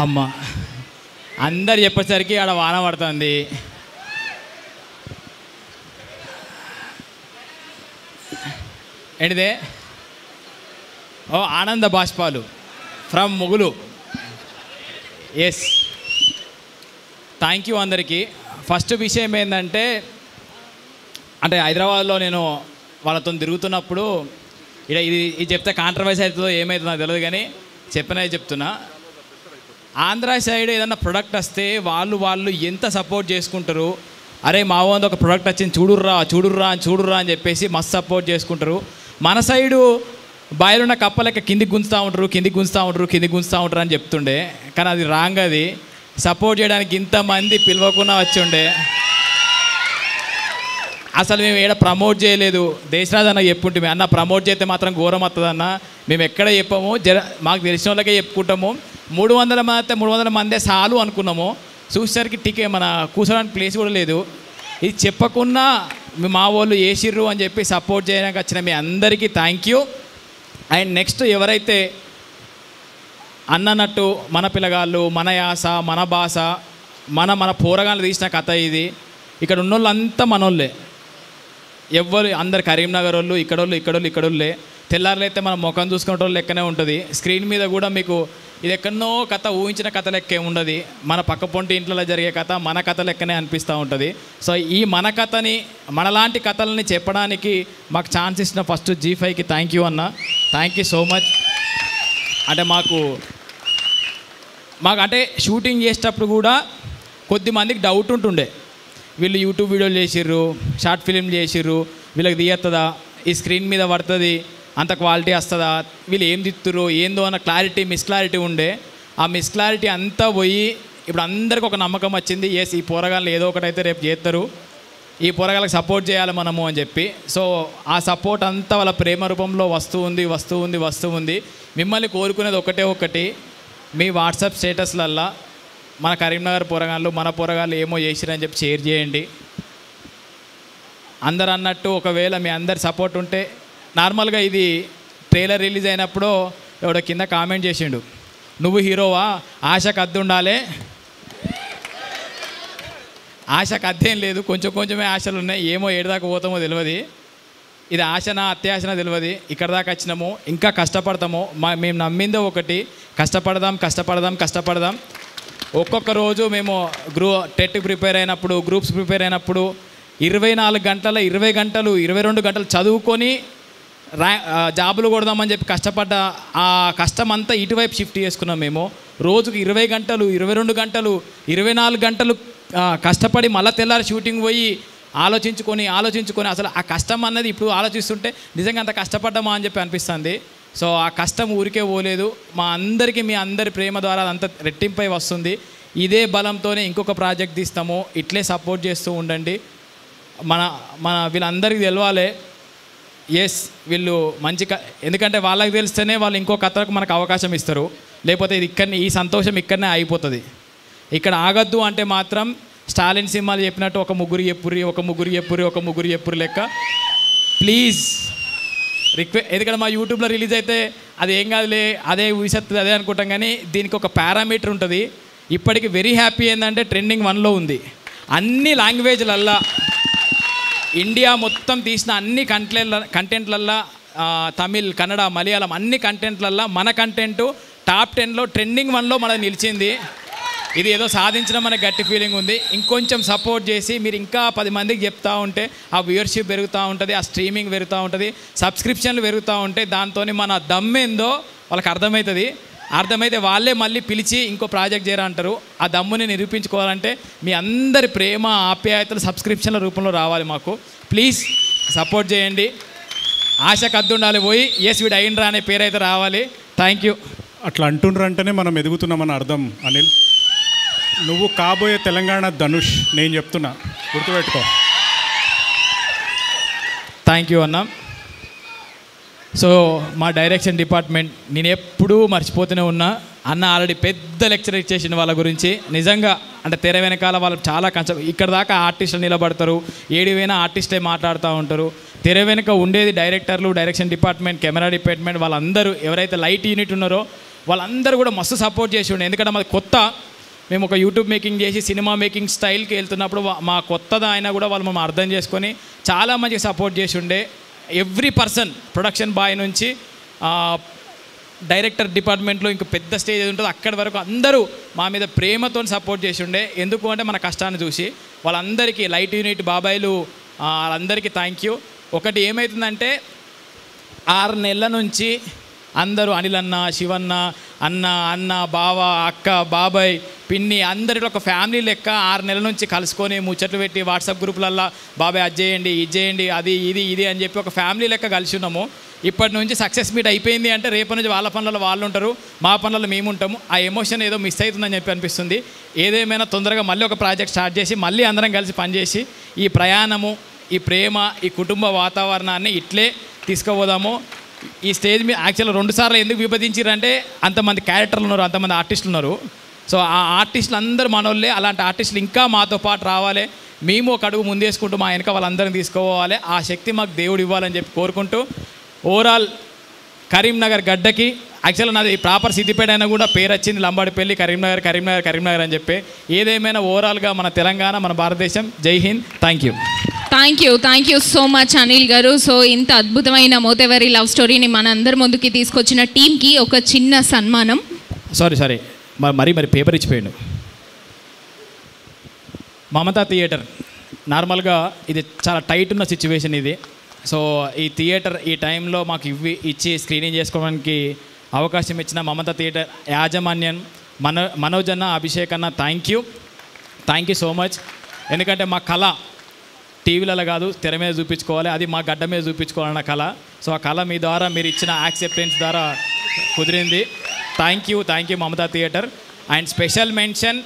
అమ్మ అందరు చెప్పేసరికి ఆడ వాన పడుతుంది. ఏంటిదే? ఓ ఆనంద బాష్పాలు ఫ్రమ్ ముగులు. ఎస్, థ్యాంక్ యూ అందరికీ. ఫస్ట్ విషయం ఏంటంటే, అంటే హైదరాబాద్లో నేను వాళ్ళతో తిరుగుతున్నప్పుడు ఇది చెప్తే కాంట్రవర్సీ అవుతుందో ఏమవుతుందో నాకు తెలియదు, కానీ చెప్పినది చెప్తున్నా. ఆంధ్ర సైడ్ ఏదన్నా ప్రొడక్ట్ వస్తే వాళ్ళు ఎంత సపోర్ట్ చేసుకుంటారు. అరే మా వంద ఒక ప్రొడక్ట్ వచ్చింది చూడుర్రా అని చెప్పేసి మస్తు సపోర్ట్ చేసుకుంటారు. మన సైడు బాయిలున్న కప్పలెక్క కిందికి గుంజుతూ ఉంటారు అని చెప్తుండే, కానీ అది రాంగ్. అది సపోర్ట్ చేయడానికి ఇంతమంది పిలవకుండా వచ్చి ఉండే. అసలు మేము ఏడ ప్రమోట్ చేయలేదు. దేశరాజ్ అన్న చెప్పుంటే అన్న ప్రమోట్ చేస్తే మాత్రం ఘోరం వస్తుందన్న, మేము ఎక్కడ చెప్పాము, మాకు తెలిసిన వాళ్ళకే చెప్పుకుంటాము. 300 మందే చాలు అనుకున్నాము. చూసేసరికి మన కూర్చోడానికి ప్లేస్ కూడా లేదు. ఇది చెప్పకుండా మా వాళ్ళు వేసిర్రు అని చెప్పి సపోర్ట్ చేయడానికి వచ్చిన మీ అందరికీ థ్యాంక్ యూ. అండ్ నెక్స్ట్ ఎవరైతే అన్నట్టు మన పిల్లగాళ్ళు, మన యాస, మన భాష, మన పోరగాళ్ళు తీసిన కథ ఇది. ఇక్కడ ఉన్నోళ్ళంతా మనోళ్ళే, ఎవ్వరు అందరు కరీంనగర్ వాళ్ళు, ఇక్కడోళ్ళే. తెల్లారులైతే మనం ముఖం చూసుకునే వాళ్ళు లెక్కనే ఉంటుంది. స్క్రీన్ మీద కూడా మీకు ఇది ఎక్కడనో కథ, ఊహించిన కథ లెక్కే ఉండదు. మన పక్క పొంటి ఇంట్లో జరిగే కథ మన కథ లెక్కనే అనిపిస్తూ ఉంటుంది. సో ఈ మన కథని, మనలాంటి కథలని చెప్పడానికి మాకు ఛాన్స్ ఇచ్చిన ఫస్ట్ G5కి థ్యాంక్ యూ అన్న, థ్యాంక్ యూ సో మచ్. అంటే మాకు అంటే షూటింగ్ చేసేటప్పుడు కూడా కొద్దిమందికి డౌట్ ఉంటుండే, వీళ్ళు యూట్యూబ్ వీడియోలు చేసిర్రు, షార్ట్ ఫిలిం చేసిర్రు, వీళ్ళకి తీయత్తదా, ఈ స్క్రీన్ మీద పడుతుంది, అంత క్వాలిటీ వస్తుందా, వీళ్ళు ఏం తిత్తురు ఏందో అన్న మిస్క్లారిటీ ఉండే. ఆ మిస్క్లారిటీ అంతా పోయి ఇప్పుడు అందరికీ ఒక నమ్మకం వచ్చింది. ఎస్, ఈ పోరగాళ్ళు ఏదో ఒకటైతే రేపు చేస్తారు, ఈ పోరగాళ్ళకి సపోర్ట్ చేయాలి మనము అని చెప్పి. సో ఆ సపోర్ట్ అంతా వాళ్ళ ప్రేమ రూపంలో వస్తూ ఉంది. మిమ్మల్ని కోరుకునేది ఒకటి, మీ వాట్సాప్ స్టేటస్లల్లా మన కరీంనగర్ పోరగాళ్ళు, మన పోరగాళ్ళు ఏమో చేసిరని చెప్పి షేర్ చేయండి. అందరు అన్నట్టు ఒకవేళ మీ అందరి సపోర్ట్ ఉంటే, నార్మల్గా ఇది ట్రైలర్ రిలీజ్ అయినప్పుడు ఎవడో కింద కామెంట్ చేసిండు, నువ్వు హీరోవా, ఆశకు అద్దె ఉండాలి. ఆశకు అద్దెం లేదు, కొంచెమే ఆశలు ఉన్నాయి. ఏమో ఏడుదాకా పోతామో తెలియదు. ఇది ఆశనా అత్యాశనా తెలియదు. ఇక్కడ దాకా వచ్చినాము, ఇంకా కష్టపడతాము. మేము నమ్మిందో ఒకటి, కష్టపడదాం. ఒక్కొక్క రోజు మేము టెట్ ప్రిపేర్ అయినప్పుడు, గ్రూప్స్ ప్రిపేర్ అయినప్పుడు 24 గంటల 20 గంటలు 22 గంటలు చదువుకొని జాబులు కొడదామని చెప్పి కష్టపడ్డ ఆ కష్టం అంతా ఇటువైపు షిఫ్ట్ చేసుకున్నాం. మేము రోజుకు 20 గంటలు 22 గంటలు 24 గంటలు కష్టపడి మళ్ళీ తెల్లారి షూటింగ్ పోయి ఆలోచించుకొని అసలు ఆ కష్టం అన్నది ఇప్పుడు ఆలోచిస్తుంటే నిజంగా అంత కష్టపడ్డామా అని చెప్పి అనిపిస్తుంది. సో ఆ కష్టం ఊరికే పోలేదు. మా అందరికీ మీ అందరి ప్రేమ ద్వారా అదంతా రెట్టింపై వస్తుంది. ఇదే బలంతోనే ఇంకొక ప్రాజెక్ట్ తీస్తాము. ఇట్లే సపోర్ట్ చేస్తూ ఉండండి. మన వీళ్ళందరికీ తెలవాలి, ఎస్ వీళ్ళు ఎందుకంటే వాళ్ళకి తెలిస్తేనే వాళ్ళు ఇంకో కథకు మనకు అవకాశం ఇస్తారు. లేకపోతే ఇది ఈ సంతోషం ఇక్కడనే అయిపోతుంది. ఇక్కడ ఆగద్దు అంటే మాత్రం స్టాలిన్ సినిమాలు చెప్పినట్టు ఒక ముగ్గురు చెప్పురి లెక్క ప్లీజ్ రిక్వెస్ట్. ఎందుకంటే మా యూట్యూబ్లో రిలీజ్ అయితే అది ఏం కాదులే, అదే ఊసెత్తుంది అదే అనుకుంటాం, కానీ దీనికి ఒక పారామీటర్ ఉంటుంది. ఇప్పటికి వెరీ హ్యాపీ ఏంటంటే ట్రెండింగ్ 1లో ఉంది. అన్ని లాంగ్వేజ్లల్లా, ఇండియా మొత్తం తీసిన అన్ని కంటెంట్లల్లా, తమిళ్, కన్నడ, మలయాళం అన్ని కంటెంట్లల్లా మన కంటెంట్ టాప్ 10లో ట్రెండింగ్ 1లో మనది నిలిచింది. ఇది ఏదో సాధించడం మనకు గట్టి ఫీలింగ్ ఉంది. ఇంకొంచెం సపోర్ట్ చేసి మీరు ఇంకా 10 మందికి చెప్తూ ఉంటే ఆ వ్యూవర్షిప్ పెరుగుతూ ఉంటుంది, ఆ స్ట్రీమింగ్ పెరుగుతూ ఉంటుంది, సబ్స్క్రిప్షన్లు పెరుగుతూ ఉంటాయి. దాంతో మన దమ్మేందో వాళ్ళకి అర్థమైతే వాళ్ళే మళ్ళీ పిలిచి ఇంకో ప్రాజెక్ట్ చేయరా అంటారు. ఆ దమ్ముని నిరూపించుకోవాలంటే మీ అందరి ప్రేమ ఆప్యాయతలు సబ్స్క్రిప్షన్ల రూపంలో రావాలి. మాకు ప్లీజ్ సపోర్ట్ చేయండి. ఆశకు అద్దు ఉండాలి పోయి ఎస్ వీడు అయిండ్రా అనే పేరు అయితే రావాలి. Thank you. అట్లా అంటుండ్రంటేనే మనం ఎదుగుతున్నామని అర్థం. అనిల్, నువ్వు కాబోయే తెలంగాణ ధనుష్, నేను చెప్తున్నా, గుర్తుపెట్టుకో. థ్యాంక్ యూ అన్న. సో మా డైరెక్షన్ డిపార్ట్మెంట్ నేను ఎప్పుడూ మర్చిపోతూనే ఉన్నా. అన్న ఆల్రెడీ పెద్ద లెక్చర్ ఇచ్చేసిన వాళ్ళ గురించి. నిజంగా అంటే తెర వెనకాల వాళ్ళు చాలా కష్టం. ఇక్కడ దాకా ఆర్టిస్టులు నిలబడతారు, ఏడివైనా ఆర్టిస్టే మాట్లాడుతూ ఉంటారు. తెర వెనుక ఉండేది డైరెక్టర్లు, డైరెక్షన్ డిపార్ట్మెంట్, కెమెరా డిపార్ట్మెంట్, వాళ్ళందరూ ఎవరైతే లైట్ యూనిట్ ఉన్నారో వాళ్ళందరూ కూడా మస్తు సపోర్ట్ చేసి ఉండే. ఎందుకంటే మాది కొత్త, మేము ఒక యూట్యూబ్ మేకింగ్ చేసి సినిమా మేకింగ్ స్టైల్కి వెళ్తున్నప్పుడు మా కొత్తదా అయినా కూడా వాళ్ళు మేము అర్థం చేసుకొని చాలా మంచిగా సపోర్ట్ చేసి ఉండే. ఎవ్రీ పర్సన్, ప్రొడక్షన్ బాయ్ నుంచి డైరెక్టర్ డిపార్ట్మెంట్లో ఇంక పెద్ద స్టేజ్ ఏది ఉంటుందో అక్కడి వరకు అందరూ మా మీద ప్రేమతో సపోర్ట్ చేసి ఉండే. ఎందుకు అంటే మన కష్టాన్ని చూసి వాళ్ళందరికీ, లైట్ యూనిట్ బాబాయిలు వాళ్ళందరికీ థ్యాంక్ యూ. ఒకటి ఏమవుతుందంటే 6 నెలల నుంచి అందరూ అనిల్ అన్న, శివన్న, అన్న, బావ, అక్క, బాబాయ్, పిన్ని అందరిలో ఒక ఫ్యామిలీ లెక్క 6 నెలల నుంచి కలుసుకొని ముచ్చట్లు పెట్టి వాట్సాప్ గ్రూపులల్లో బాబాయ్ అది చేయండి, ఇది చేయండి, అది ఇది అని చెప్పి ఒక ఫ్యామిలీ లెక్క కలిసి ఉన్నాము. ఇప్పటి నుంచి సక్సెస్ మీట్ అయిపోయింది అంటే రేపటి నుంచి వాళ్ళ పనులలో వాళ్ళు ఉంటారు, మా పనులలో మేము ఉంటాము. ఆ ఎమోషన్ ఏదో మిస్ అవుతుందని చెప్పి అనిపిస్తుంది. ఏదేమైనా తొందరగా మళ్ళీ ఒక ప్రాజెక్ట్ స్టార్ట్ చేసి మళ్ళీ అందరం కలిసి పనిచేసి ఈ ప్రయాణము, ఈ ప్రేమ, ఈ కుటుంబ వాతావరణాన్ని ఇట్లే తీసుకుపోదాము. ఈ స్టేజ్ మీద యాక్చువల్గా 2 సార్లు ఎందుకు విభజించారంటే అంతమంది క్యారెక్టర్లు ఉన్నారు, అంతమంది ఆర్టిస్టులు ఉన్నారు. సో ఆ ఆర్టిస్టులు అందరూ మనోళ్ళే. అలాంటి ఆర్టిస్టులు ఇంకా మాతో పాటు రావాలి, మేము ఒక అడుగు ముందేసుకుంటూ మా వెనక వాళ్ళందరినీ తీసుకోవాలి. ఆ శక్తి మాకు దేవుడు ఇవ్వాలని చెప్పి కోరుకుంటూ ఓవరాల్ కరీంనగర్ గడ్డకి, యాక్చువల్గా నాది ప్రాపర్ సిద్దిపేట అయినా కూడా పేరు వచ్చింది లంబాడిపల్లి, కరీంనగర్ అని చెప్పి. ఏదేమైనా ఓవరాల్గా మన తెలంగాణ, మన భారతదేశం. జై Hind. Thank you so much Anil గారు. సో ఇంత అద్భుతమైన మోతెవరి లవ్ స్టోరీని మన అందరి ముందుకి తీసుకొచ్చిన టీంకి ఒక చిన్న సన్మానం. సారీ మరి పేపర్ ఇచ్చిపోయాడు. మమతా థియేటర్ నార్మల్గా ఇది చాలా టైట్ ఉన్న సిచ్యువేషన్ ఇది. సో ఈ థియేటర్ ఈ టైంలో మాకు ఇచ్చి స్క్రీనింగ్ చేసుకోవడానికి అవకాశం ఇచ్చిన మమతా థియేటర్ యాజమాన్యం, మనోజ్ అన్న, అభిషేక్ అన్న, థ్యాంక్ యూ సో మచ్. ఎందుకంటే మా కళ టీవీలలో కాదు, తెర మీద చూపించుకోవాలి, అది మా గడ్డ మీద చూపించుకోవాలన్న కళ. సో ఆ కళ మీ ద్వారా మీరు ఇచ్చిన యాక్సెప్టెన్స్ ద్వారా కుదిరింది. Thank you Mamata theatre. And special mention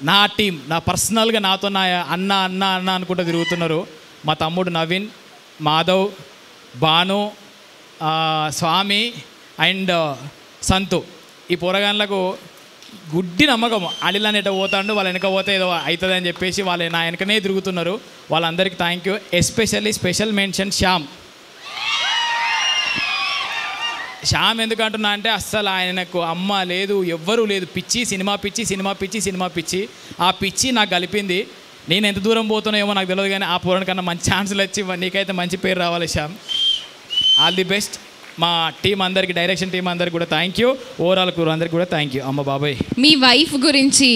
నా టీం, నా పర్సనల్గా నాతో నా అన్న అనుకుంటూ తిరుగుతున్నారు. మా తమ్ముడు నవీన్, మాధవ్, భాను, స్వామి అండ్ సంతు. ఈ పోరగాన్లకు గుడ్డి నమ్మకం, అనిల్ అనేట పోతాడు, వాళ్ళ వెనక పోతే ఏదో అవుతుంది అని చెప్పేసి వాళ్ళు నా వెనకనే తిరుగుతున్నారు. వాళ్ళందరికీ thank you. Especially special mention Shyam ఎందుకు అంటున్నా అంటే అస్సలు ఆయనకు అమ్మ లేదు, ఎవ్వరూ లేదు, సినిమా పిచ్చి. ఆ పిచ్చి నాకు కలిపింది. నేను ఎంత దూరం పోతున్నా ఏమో నాకు తెలియదు, కానీ ఆ పూర్ణ కన్నా మంచి ఛాన్సులు వచ్చి నీకైతే మంచి పేరు రావాలి శ్యామ్. All the best. మా టీం అందరికి, డైరెక్షన్ టీం అందరికి కూడా థ్యాంక్ యూ. ఓవరాల్ క్రూ అందరికి కూడా థ్యాంక్ యూ. అమ్మ బాబాయ్, మీ వైఫ్ గురించి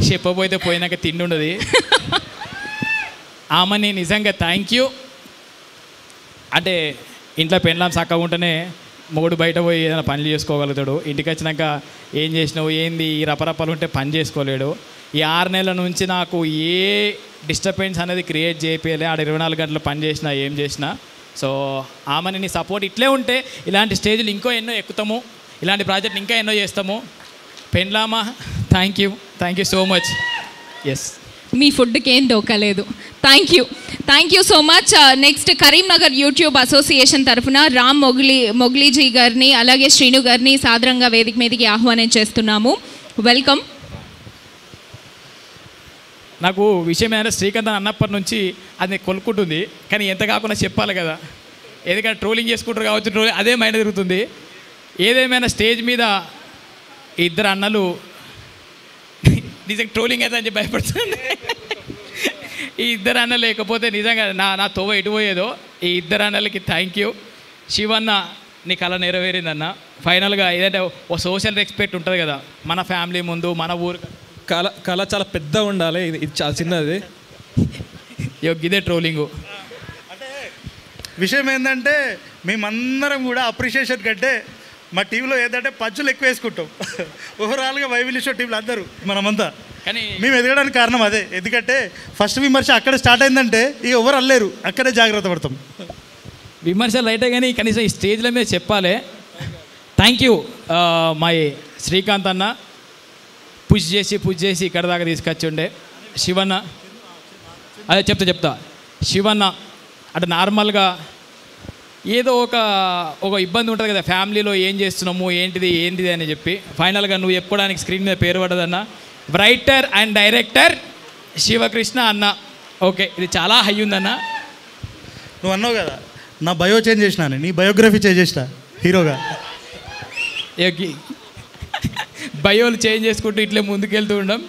చెప్పబోతే పోయినాక తిండి ఉండదు. ఆమెని నిజంగా థ్యాంక్ యూ. అంటే ఇంట్లో పెళ్ళాం చక్కగా ఉంటేనే మొగుడు బయట పోయి ఏదైనా పనులు చేసుకోగలుగుతాడు. ఇంటికి వచ్చినాక ఏం చేసినావు, ఏంది, ఈ రపరపలు ఉంటే పని చేసుకోలేడు. ఈ 6 నెలల నుంచి నాకు ఏ డిస్టర్బెన్స్ అనేది క్రియేట్ చేయలే. 24 గంటలు పని చేసినా ఏం చేసినా. సో ఆమెని నీ సపోర్ట్ ఇట్లే ఉంటే ఇలాంటి స్టేజ్లు ఇంకో ఎన్నో ఎక్కుతాము, ఇలాంటి ప్రాజెక్టులు ఇంకా ఎన్నో చేస్తాము. పెండ్లామా, thank you so much. Yes, మీ ఫుడ్కి ఏం డోకలేదు. Thank you so much. Next Karimnagar YouTube association తరఫున రామ్ మొగ్లీజీ గారిని అలాగే శ్రీను గారిని సాదరంగా వేదిక మీదకి ఆహ్వానం చేస్తున్నాము. వెల్కమ్. నాకు విషయం ఏంటంటే శ్రీకాంత్ అన్నప్పటి నుంచి అది కొలుక్కుంటుంది, కానీ ఎంత కాకుండా చెప్పాలి కదా, ఎందుకంటే ట్రోలింగ్ చేసుకుంటారు కావచ్చు, అదే మైండ్ తిరుగుతుంది. ఏదేమైనా స్టేజ్ మీద ఇద్దరు అన్నలు నిజంగా ట్రోలింగ్ అయితే అని చెప్పి భయపడుతుంది. ఈ ఇద్దరు అన్న లేకపోతే నిజంగా నా తోవ ఎటు పోయేదో. ఈ ఇద్దరు అన్నలకి థ్యాంక్ యూ. శివన్న, నీ కళ నెరవేరిందన్న. ఫైనల్గా ఏదంటే ఓ సోషల్ రెస్పెక్ట్ ఉంటుంది కదా, మన ఫ్యామిలీ ముందు, మన ఊరు. కళ చాలా పెద్దగా ఉండాలి, ఇది చాలా చిన్నది. ఇదే ట్రోలింగు. అంటే విషయం ఏంటంటే మేమందరం కూడా అప్రిషియేషన్ కంటే మా టీంలో ఏంటంటే పంచులు ఎక్కువ వేసుకుంటాం. ఓవరాల్గా వైవిల్య షో టీంలో అందరూ మనమంతా. కానీ మేము ఎదగడానికి కారణం అదే. ఎందుకంటే ఫస్ట్ విమర్శ అక్కడ స్టార్ట్ అయిందంటే ఇక ఎవరు అల్లేరు, అక్కడే జాగ్రత్త పడతాం. విమర్శలు రైటే కానీ కనీసం ఈ స్టేజ్ల మీద చెప్పాలి. థ్యాంక్ యూ మై శ్రీకాంత్ అన్న, పుష్ చేసి ఇక్కడ దాకా తీసుకొచ్చిండే. శివన్న, అదే చెప్తా శివన్న అంటే నార్మల్గా ఏదో ఒక ఇబ్బంది ఉంటుంది కదా ఫ్యామిలీలో, ఏం చేస్తున్నాము ఏంటిది అని చెప్పి ఫైనల్గా నువ్వు చెప్పుకోవడానికి స్క్రీన్ మీద పేరు పడదన్న. రైటర్ అండ్ డైరెక్టర్ శివకృష్ణ అన్న. ఓకే, ఇది చాలా హై ఉందన్న. నువ్వు అన్నావు కదా నా బయో చేంజ్ చేసిన, నీ బయోగ్రఫీ చేంజ్ చేసిన హీరోగా. బయోలు చేంజ్ చేసుకుంటూ ఇట్లే ముందుకెళ్తూ ఉండం.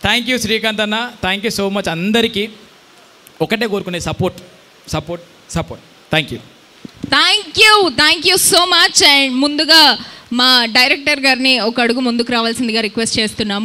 థ్యాంక్ యూ శ్రీకాంత్ అన్న, థ్యాంక్ యూ సో మచ్. అందరికీ ఒకటే కోరుకునే support support support. Thank you thank you so much. And ముందుగా మా డైరెక్టర్ గారిని ఒక అడుగు ముందుకు రావాల్సిందిగా రిక్వెస్ట్ చేస్తున్నాము.